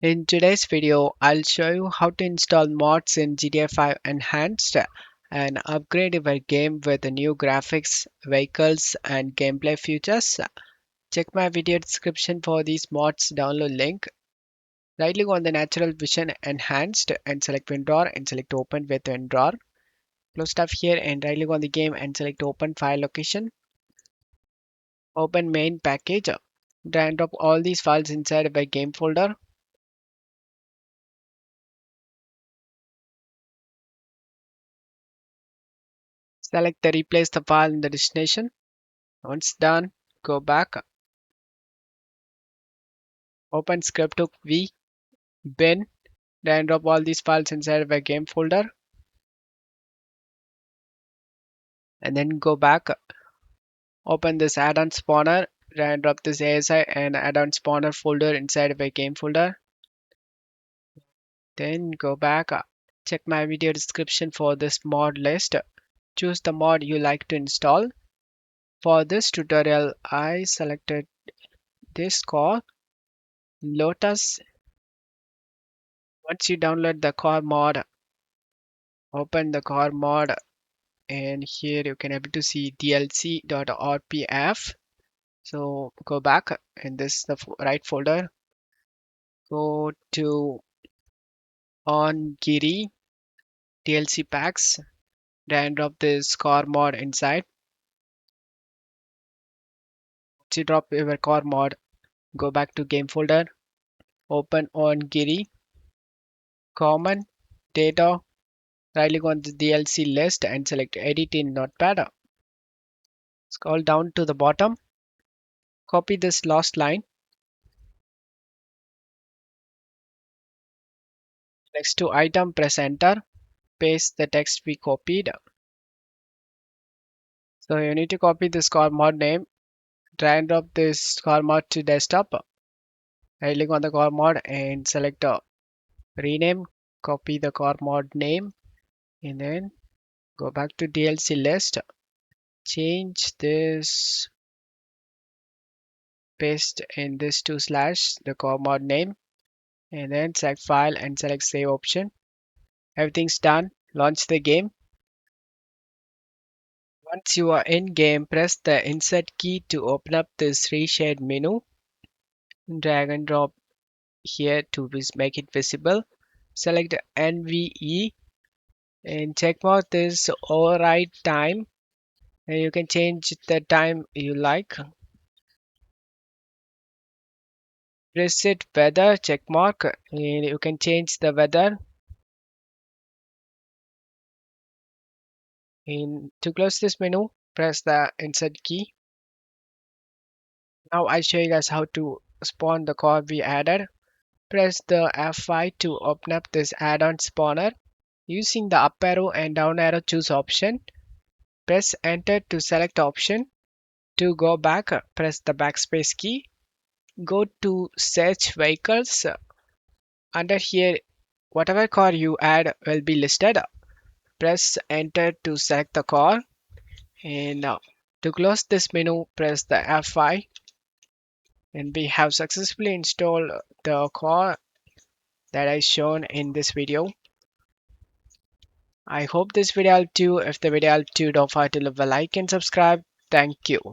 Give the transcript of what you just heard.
In today's video, I'll show you how to install mods in GTA 5 Enhanced and upgrade your game with the new graphics, vehicles, and gameplay features. Check my video description for these mods download link. Right click on the Natural Vision Enhanced and select WinRAR and select Open with WinRAR. Close stuff here and right click on the game and select Open File Location. Open Main Package. Drag and drop all these files inside of a game folder. Select the replace the file in the destination. Once done, go back, open script v, bin, then drop all these files inside of a game folder, and then go back, open this add-on spawner, then drop this ASI and add-on spawner folder inside of a game folder, then go back, check my video description for this mod list, choose the mod you like to install. For this tutorial, I selected this called Lotus. Once you download the core mod, open the core mod and here you can able to see dlc.rpf. So go back and this is the right folder, go to on giri dlc packs, then drop this core mod inside. Once you drop your core mod, go back to game folder, open on giri common data, right click on the dlc list and select edit in notepad. Scroll down to the bottom, copy this last line. Next to item, press enter, paste the text we copied. So you need to copy this core mod name, drag and drop this core mod to desktop. Right click on the core mod and select rename, copy the core mod name, and then go back to DLC list, change this, paste in this two slash the core mod name, and then select file and select save option. Everything's done. Launch the game. Once you are in game, press the insert key to open up this reshade menu. Drag and drop here to make it visible. Select NVE and check mark this override time, and you can change the time you like. Preset weather check mark and you can change the weather. And to close this menu, press the insert key. Now I show you guys how to spawn the car we added. Press the F5 to open up this add-on spawner. Using the up arrow and down arrow, choose option. Press enter to select option. To go back, press the backspace key. Go to search vehicles. Under here, whatever car you add will be listed. Press enter to select the car. And to close this menu, press the F5. And we have successfully installed the car that is shown in this video. I hope this video helped you. If the video helped you, don't forget to leave a like and subscribe. Thank you.